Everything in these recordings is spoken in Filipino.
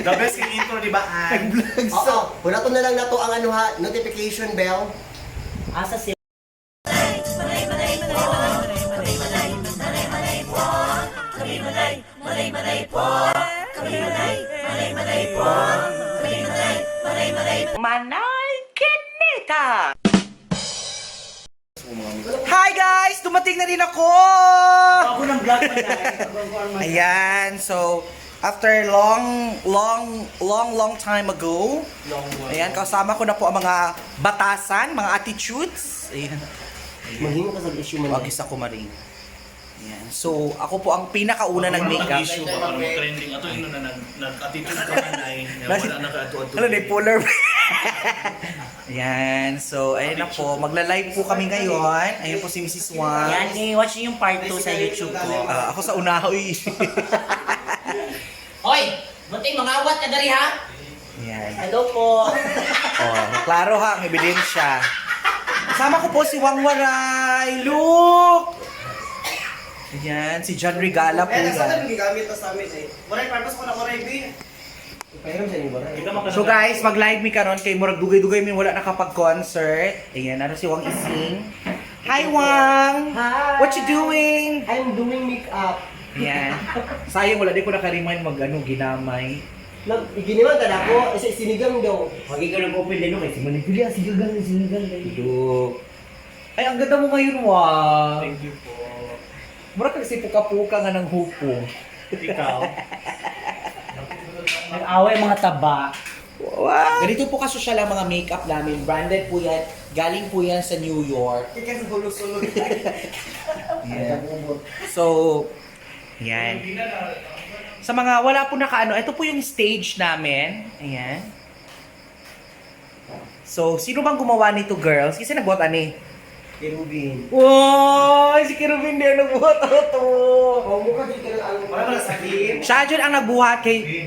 The best yung intro, di ba, Ann? Oo, wala to na lang na to ang ano ha, notification bell. Asa si Manay Kinita! Hi guys! Dumating na rin ako! Ako ng vlog pa Ayan, so after long time ago, ayan, kasama ko na po ang mga batasan, mga attitudes. Ayan. Maghingo ka sa issue man. Wag isa ko maring. Ayan. So, ako po ang pinakauna ng makeup. issue ba karon trending ato ino na nag-attitude ka manay na wala naka-atu-atu. Ano na polar? Ayan, so ayun na po, magla-live po kami ngayon. Ayun po si Mrs. Wang. Yan, i-watch niyo yung part 2 sa YouTube ko. Ako sa unahoy. Hoy! Munting mga awat ka dari ha? Ayan. Hello po! Oh, klaro ha, ang ebidensya. Kasama ko po si Wang Waray. Look! Ayan, si John Regala po yan. gigamit to sa amin eh. Waray purpose ko na waray bi. Ipahiram sa inyo waray. So guys, mag-live mi karon kay murag dugay-dugay mi wala nakapag-concert. Ayan, ano si Wang ising. Hi Wang! Hi! What you doing? I'm doing makeup. Ayan. Sayang wala di ko naka-remind ginamay. Iginiman tada ko, isa sinigang daw. Pagi ka nag-open din no, kasi manipili ang sinigang. Look. Ay, ang ganda mo ngayon, Wang. Thank you po. Mura kasi puka-puka nga ng hupo. Ikaw. Nag-away mga taba. Wow! Ganito po kasosyal ang mga makeup namin. Branded po yan. Galing po yan sa New York. Kaya sa hulog-sulog. Yan. So, yan. Sa mga wala po nakaano, ito po yung stage namin. Ayan. So, sino bang gumawa nito, girls? Kasi nagbuhat ani. Kerubin. Wow! Si Kerubin din nagbuhat ito. Oh, mukha din ka ang wala ka sabihin. Siya dyan ang nagbuhat kay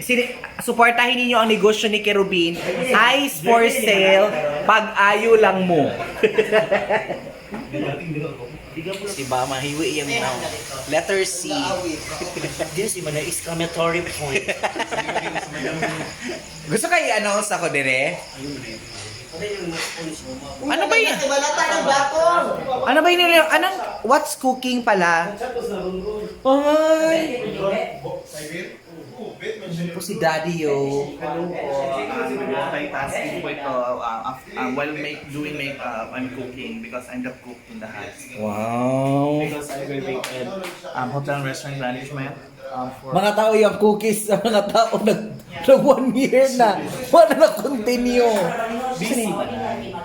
suportahin ninyo ang negosyo ni Kerubin. Eyes for sale, pag-ayo lang mo. Diba, mahiwi yung letter C. This is my exclamatory point. Gusto kayo i-announce ako din eh? Ano ba yun? Balata ng batong. Ano ba yun? Anong, what's cooking pala? Ay! Ano po si Daddy yo? Hello po. Multitasking po ito. While doing makeup, I'm cooking because I'm the cook in the house. Wow! Because I graduated hotel and restaurant management. For Mga tao yung cookies sa mga tao nag 1 year na. Wala na continue.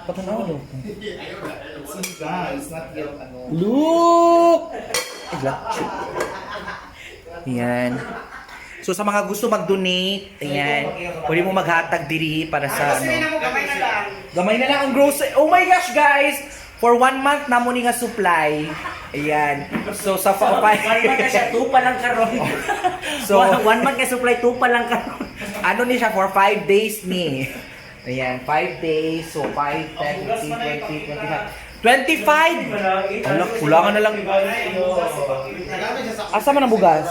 Patanaw nyo. it's not yet Look! Ayan. So sa mga gusto mag-donate, ayan, pwede mo maghatag diri para sa ano. Gamay na lang ang grocery. Oh my gosh, guys! For 1 month na mo ni nga supply. Ayan. So sa 1 month na siya, 2 pa lang karon. So 1 month ka supply, 2 pa lang karon. ano ni siya for 5 days ni. Ayan, 5 days. So 5, 10, 15, 20, 25. 25! Ala, kulangan na lang. Asa man ang bugas?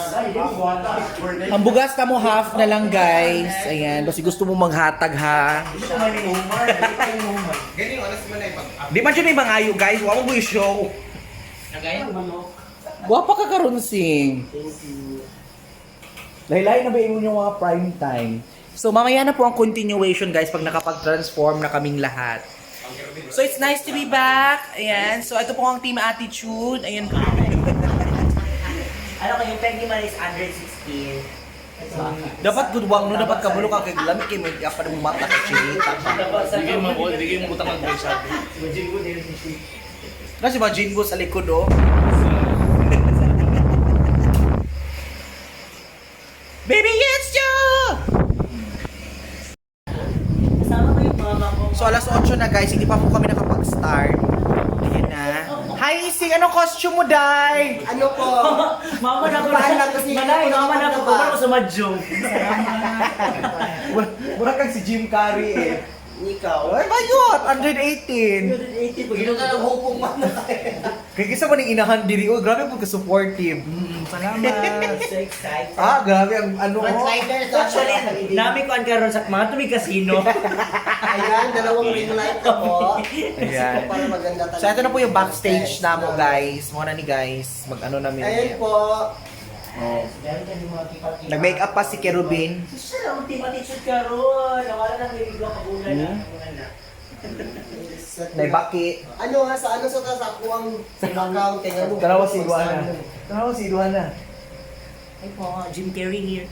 Ang bugas na mo half na lang, guys. Ayan, basta gusto mo maghatag ha. Di man siya may mangayo, guys. Wala mo i-show. Guwapa ka karon sing. Lahi-lahi na ba yung mga prime time? So mamaya na po ang continuation, guys, pag nakapag-transform na kaming lahat. So it's nice to be back. Ayan. So ito po ang Team Attitude. Ayan. Ano ko yung Peggy Man is 116. Dapat gudwang no, dapat kabulo ka kay lami kay may apa mo mata ka chilita. Bigay mo utang ng bulsa. Kasi ba Jingo sa likod oh. Baby, it's you! Kasama ko yung mama ko. So alas 8 na guys, hindi pa po kami nakapag-start. Ayan na. Hi, Ising! Anong costume mo, Day? Ano po? Mama na ko Paalam kasi Manay, mama na ko. Kumara ko sa madyong. Wala kang si Jim Carrey eh. Ikaw. Ay, bayot! 118! 180 pag Ito na lang hupong man na Kaya kisa mo ng inahan diri. Oh, grabe po ka-supportive. Salamat. so excited. Grabe ang ano. Actually, namin ko ang karon sa mga tumig casino. Ayan, dalawang ring light na po. Ayan. Para maganda talaga. So, ito na po yung backstage na mo, guys. Muna ni guys. Mag-ano namin. Ayan po. Oh. Nag-make up pa si Kerubin. Siya na ultima teacher karon. Nawala na may bigla ka bulan na. Naibaki. Ano ha, sa ako ang account. Tingnan mo. Tanawa si Luana. Tanawa si Luana. Ay po, Jim Carrey here.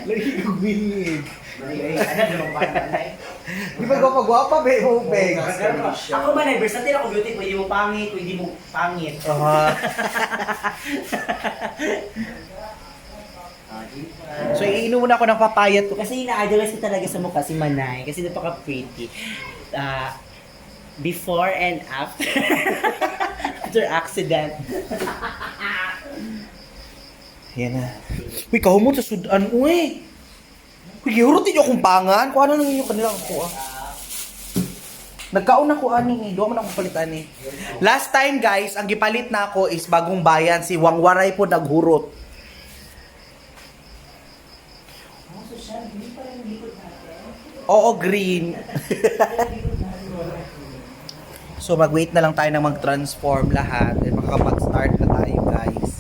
Lagi kong binig. Ano naman ba nanay? Di ba gwapa-gwapa, be? Hupeng. Ako man ay versatile ako beauty, pwede mo pangit, pwede mo pangit. So, iinom muna ako ng papayat. Kasi ina-idolize ko talaga sa mukha si Manay kasi napaka-pretty. Before and after. After accident. Yan na. Uy, kahumot sa sudan, uy. Uy, gihurutin niyo akong pangan. Kung ano nang yung kanilang ako, Nagkaon ako ani, doon man ako palitan ni. Last time, guys, ang gipalit na ako is Bagong Bayan. Si Wangwaray po naghurot. Oo, green. So, mag-wait na lang tayo na mag-transform lahat. And makakapag-start na tayo, guys.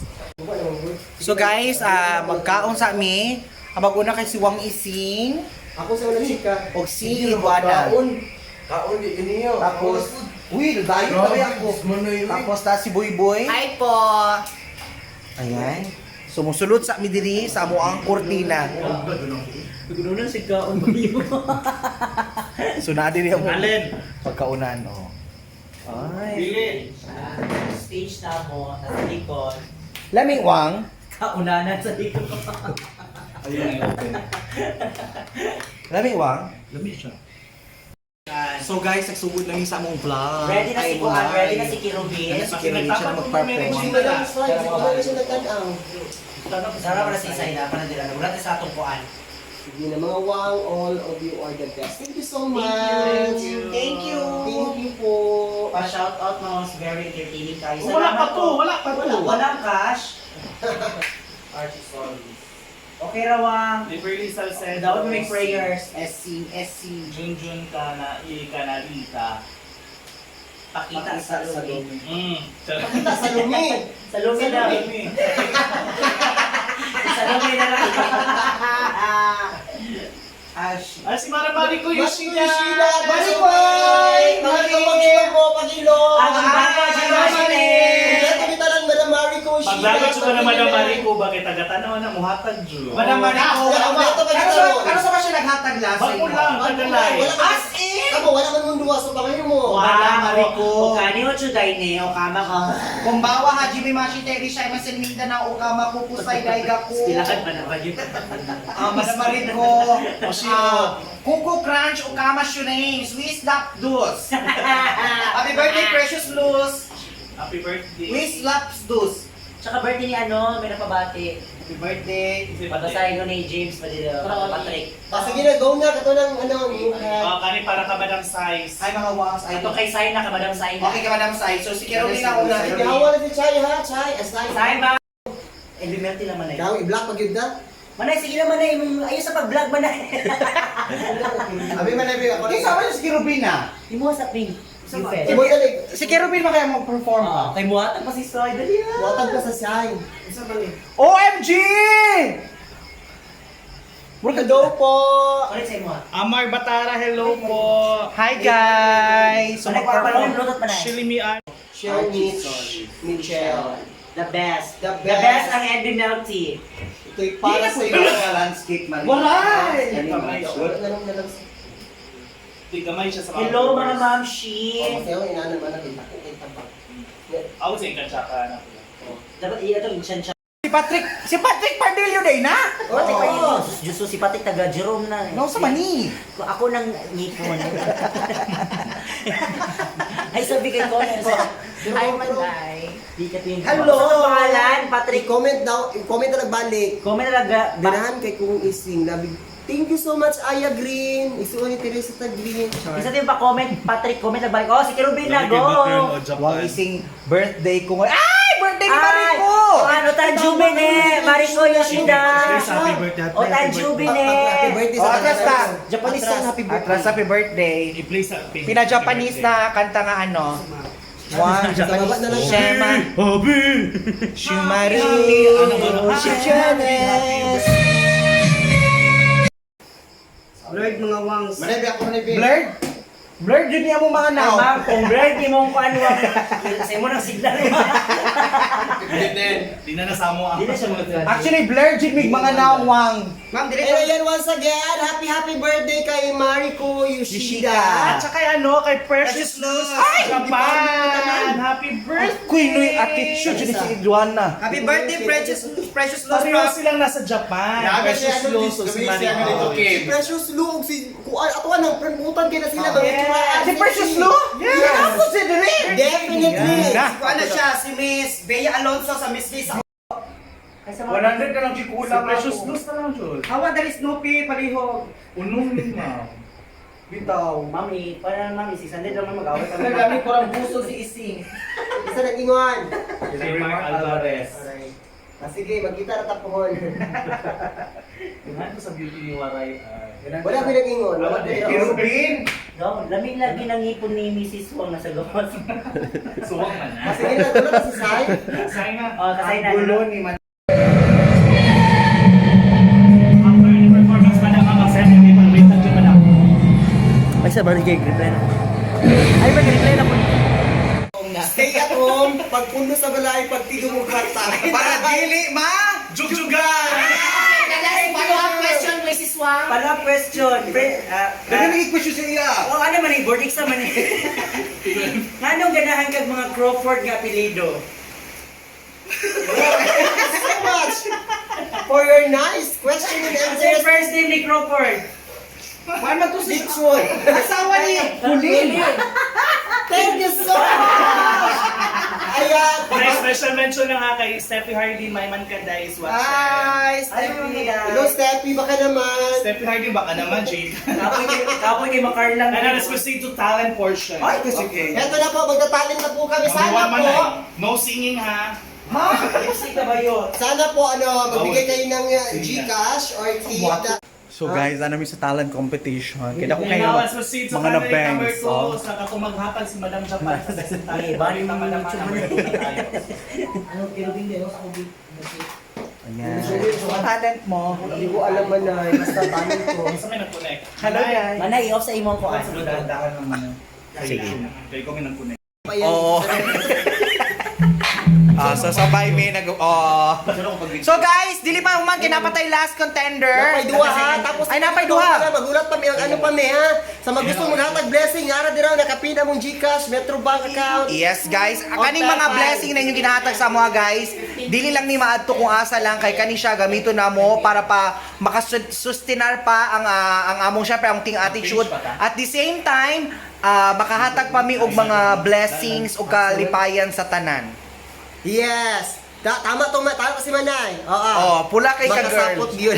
So, guys, magkaon sa amin. Mag-una kay si Wang Ising. Ako sa una chika. O si Iguana. Kaon di niyo. Tapos, uy, nadayo tayo ako. Tapos na si Boy Boy. Hi po! Ayan. Sumusulod sa amin diri sa amo ang kurtina. Pagkunan si Kaon mo yun. So, na diri ang Alin? pagkaunan. Oh. Ay. Stage na mo, nasa likod. Laming Wang. Kaunanan sa likod. Laming Wang. Lamig siya. So guys, nagsugod namin sa among vlog. Ready na si Kuan, ready na si Kirubin. Ready na si Kirubin, siya na mag-perform. Sino lang slide? Sino lang siya nagtanaw? Sarap na si Isay na, panadila na. Wala sa atong Kuan. Sige na mga Wang, all of you are the best. Thank you so much. Thank you. Thank you po. Pa-shout out mga very entertaining kayo. Wala pa to, wala pa to. Walang cash. Archie, sorry. Okay, Rawang. Liberty Salcedo. Dapat mo make prayers. SC. Junjun ka na, ikanalita. Pakita sa lumi. Pakita sa lumi. Sa lumi na. Sa lumi na lang. Ash. Ay, si Maramari ko Yoshida! Yoshida! Bye-bye! Pagkakapag-ilog mo, pag-ilog! Ang bago, Jimashine! Kumitaran, Madam Mariko Yoshida! Paglagot sa na Madam Mariko, bakit tagatanaw na muhatag Diyo? Madam Mariko. Ano sa ba siya naghatag last Bago lang, tagalay. As in! Kamu, wala man mong duwa, so pangayo mo. Madam Mariko. O kani o chuday ni o kama ka. Kung bawa ha, Jimmy Mashi Terry siya masin Mindanao o ka mapupusay daiga ko. Silakan pa naman yun. Madam Mariko. Kuko Crunch o kama Shunay. Swiss Lap Dus. Happy birthday, Precious Luz. Happy birthday. Swiss Laps Dus. Tsaka birthday ni ano, may napabati. Happy birthday. Patasahin ko ni James Padilla, Patrick. Sige na, go na, kato ng ano, Kani para ka Madam Size. Hi mga wangs. Ito kay Sai na, kamadang Sai na. Okay ka Madam Sai. So si Kerobin na una. Sige, hawa na si Chay ha, Chay, asay. Sai ba? Elemental naman na yun. Daw, i-block pag yun na. Manay, sige naman na yung ayos sa pag-vlog, Manay. Abi man na ako. Okay, sama si Kerobin na. Di mo sa ping. Defense. Imo dali. Si Kerobin ba kaya mag-perform pa? Kay Muhatag pa si Sai, dali na. Watag ka sa Chay. OMG! Hello po. Ulit sa imo. Amar Batara, hello po. Hi guys! So Manay, parang mag-perform. bluetooth Manay. Shilimian. Share Michelle. The best. The The best best. ang Envy Milk Tea. Ito'y para sa iyo. landscape man. Wala Kamay siya. Wala na lang. Tigamay siya sa mga Hello mga viewers. mamshi. Masaya, inanan man natin. Kita pa. Ako sa ikan tsaka na. Dapat iya ito, siya siya. Si Patrick Pardillo day na? Oo. Justo si Patrick taga Jerome na. No, sa mani. Ako nang ngipon. Ay sabi kay Conan po. Hi Manay. Di ka tin. Hello. Sa pangalan Patrick. I-comment daw, i-comment na nagbalik. Comment talaga. Binahan kay kung ising, labig Thank you so much, Aya Green. Isuon ni Teresa Green. Isa din pa comment, Patrick, comment nagbalik. Oh, si Kirubin na, go! Wang ising birthday ko ngayon. Ay! Birthday ni Mariko! Ano, Tanjube ne! Mariko Yoshida! O, Tanjube ne! Happy birthday Oh, sa atras ka. Japanese song, happy birthday. Atras, happy birthday. Pina-Japanese na kanta nga ano. One, baba na lang. Shema. Shumari. Shichanes. Blurred mga wangs. Manabi ako, manabi. Blurred? Blurred yun niya mo mga now. Ma'am, kung blurred, di mo kung ano ang... Sa'yo mo ng signal. Di na nasamo Di na siya mag- Actually, blurred yun mig mga nawang. Ma'am, direct. And again, once again, happy birthday kay Mariko Yoshida. At saka ano, kay Precious Luz. Ay! Japan! Happy birthday! Queen Noy attitude yun si Idwana. Happy birthday, Precious Luz. Pareho silang nasa Japan. Precious Luz o si Mariko. Si Precious Luz, si... Ato anong permutan kaya na sila. Si Precious Luz? Yeah! Ako si Dere! Definitely. Yeah. Ano siya, si Miss Bea Alonso sa Miss Lisa. 100 ka lang chikulang. Precious Luz na lang, Jul. Hawa dali Snoopy, palihog. Unong lima. Bitaw. Mami, para mami, 600 lang mag-away kami. Nagamit ko ang buso si Ising. Isa nang ingon. Si Mark Alvarez. Sige, magkita na tapuhon. Ano sa beauty ni Waray? Wala ko nag-ingon. Kirubin! Go, lamig lagi ng ipon ni Mrs. Wong nasa gawas. Suwang man na. Sige na, tulad si Sai. Say na. Oh, kasay na. Gulo ni Man. After the performance pa na nga, mag-send hindi pa wait lang pa na. Ay, sa barangay, reply na. Ay, reply na po. Stay at home, pagpundo sa balay, pagtigo mo karta. Para dili ma! Jugjugan! Follow-up question, Mrs. Wang. Follow-up question. Dahil nag-question siya iya. Oh, ano man board exam man Nganong ganahan kag mga Crawford nga apelyido? So much for your nice question and Ano yung answers. first name ni Crawford? Paano to si Dixon? Asawa ni Kulin. Thank you so much. Ayan. May special mention na nga kay Steffi Hardy, Mayman Kada is watching. Hi, Steffi. Hello, Steffi. Baka naman. Steffi Hardy, baka naman, Jake. Kapoy kay Macarlang. And let's proceed to talent portion. Ay, kasi kay. Eto na po, magtatalent na po kami. Number Sana one man po. ay, no singing ha. Lipstick na ba yun? Sana po, magbigay kayo ng Gcash or tip. So guys, ano sa talent competition? Kaya ko Now, kayo let's proceed to mga talent number na-bangs. 2. Sa katumaghapag si Madam Japan sa Best Talent. Bali Bali naman naman number 2 na tayo. Ano, kirubing din, sa kubig. Ayan. So, ang talent mo. Hindi ko alam man na, basta talent ko. Isa may nag-connect. Hello guys. Manay, i-off sa imo ko. Dahan naman. Sige. Kaya ko may nag-connect. Oo. So sabay may So guys, dili pa man kinapatay last contender. Napay duha ha, tapos Ay napay duha. Magulat pa may ano pa may ha. Sa magusto mo hatag blessing, ara di raw nakapina mong Gcash, Metro Bank account. Yes guys, kaning mga blessing na inyong ginahatag sa mga guys, dili lang ni maadto kung asa lang kay kani siya gamito na mo para pa makasustinar pa ang among syempre ang ting attitude. At the same time, makahatag pa mi og mga blessings o kalipayan sa tanan. Yes. Tama to, tama si Manay. Oo. Oh, pula kay ka girl. Makasapot yun.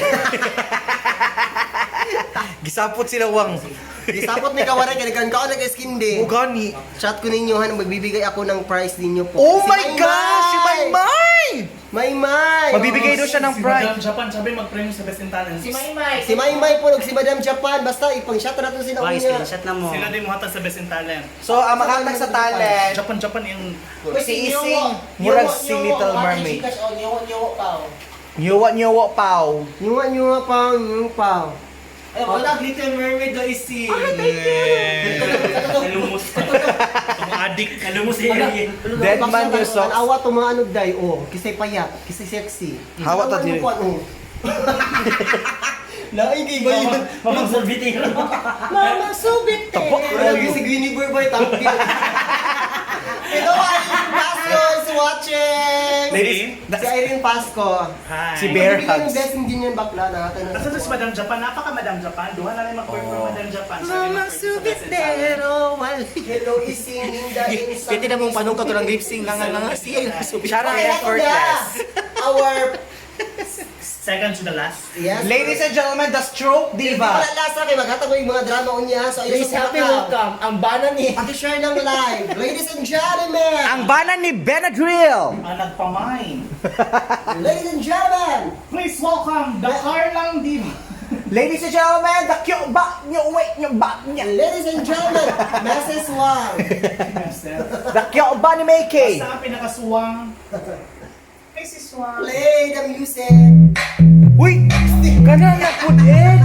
Gisapot sila wang. Gisapot ni Kawaray, kanigan ka ako nag-skin day. Ugani. Chat ko ninyo ha, magbibigay ako ng prize ninyo po. Oh Si my gosh, si Maymay! Maymay! Magbibigay daw siya ng Si prize. Madam Japan, sabi mag-premium sa Best in Talent. Si Maymay. Si Maymay po, si Madam Japan, basta ipang-shot na ito sila Wang, niya. screenshot na mo. Sila din mo hatag sa Best in Talent. So, ang makahatag sa talent, Japan yung... si Ising, murag si Little Mermaid. Nyuwa pau. Nyuwa pa, nyuwa pa. Ay, wala, Little Mermaid daw is si... Nalumos pa. Tumadik. Nalumos si Ariel. Dead man your socks. Ang awa tumanog day, oh. Kisay payat, kisay sexy. Hawa ta dili. Laing ba yun? Mamang sorbitero. Mama, subit eh! Lagi si Gwynnie Burboy, tapos Hello, Irene Pasco is watching! Ladies, Si Irene Pasco. Hi. Si Bear Magbibigay ng Hugs. blessing din yan bakla na natin. Kasi sa si Madam Japan, napaka Madam Japan. Duha na rin mag-perform Madam Japan. Mama, subit Hello, ising Linda Insa. Pwede na mong panong ka to ng lip sync nga siya. Shara Kaya effortless. Our second to the last. Yes. Ladies and gentlemen, the stroke diva. Wala lasa kay maghatag mo yung mga drama unya. So ayun Please, happy welcome. Ang bana ni... Paki-share ng live. Ladies and gentlemen. Ang banan ni Benadryl. Nagpamain. Ladies and gentlemen. Please welcome the Carlang Diva. Ladies and gentlemen, the cute ba nyo, wait nyo ba niya. Ladies and gentlemen. Mrs. Wang. The cute ba ni Makey. Basta ang pinakasuwang. Ay, si Swan. Play the music. Uy, kana na po din.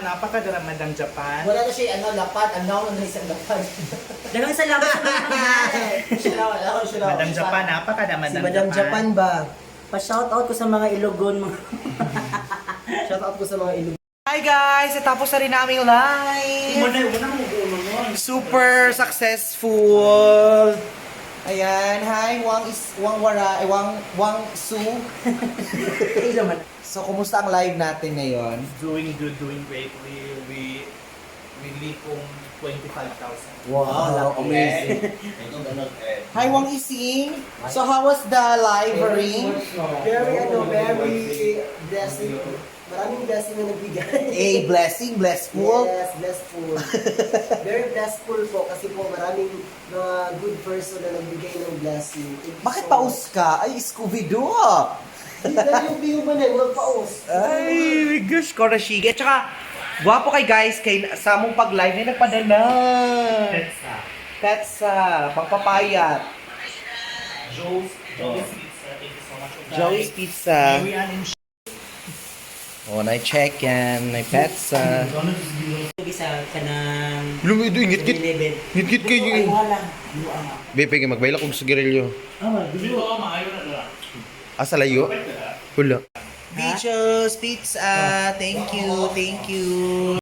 Napakadrama ng Japan. Wala na siya lapad. Ano na isang lapad. Dagang salamat sa mga kamay. Madam Japan, napakadrama Si ng Madam Japan ba? Pa-shoutout ko sa mga Ilogon. Shout out ko sa mga ilu. Hi guys, natapos na rin namin live. Super successful. Ayan, hi, Wang Su. So, kumusta ang live natin ngayon? Doing good, doing great. We leap on 25,000. Wow, amazing. Hi, Wang Ising. So, how was the library? Very blessing. Maraming blessing na nagbigay. A blessing, blessful. Yes, blessful. Very blessful po kasi po maraming mga good person na nagbigay ng blessing. Thank you Bakit so paus ka? Ay, Scooby-Doo. Hindi na yung view mo na, huwag paus. Ay, gosh, Korashige. At saka, gwapo kay guys, kay sa mong pag-live na nagpadala. Petsa, pangpapayat. Joe's Pizza, thank you so much. Joey's Pizza. Mary Ann and Oh, na-check yan. May Petsa. Isa ka ng... Lumido, ingit-git. Level. Ngit-git Ay, kayo. wala. Bepe, magbayla kong sigarilyo. Dito ako maayo na lang. Asa layo? Hula. Beaches Pizza. Thank you, thank you.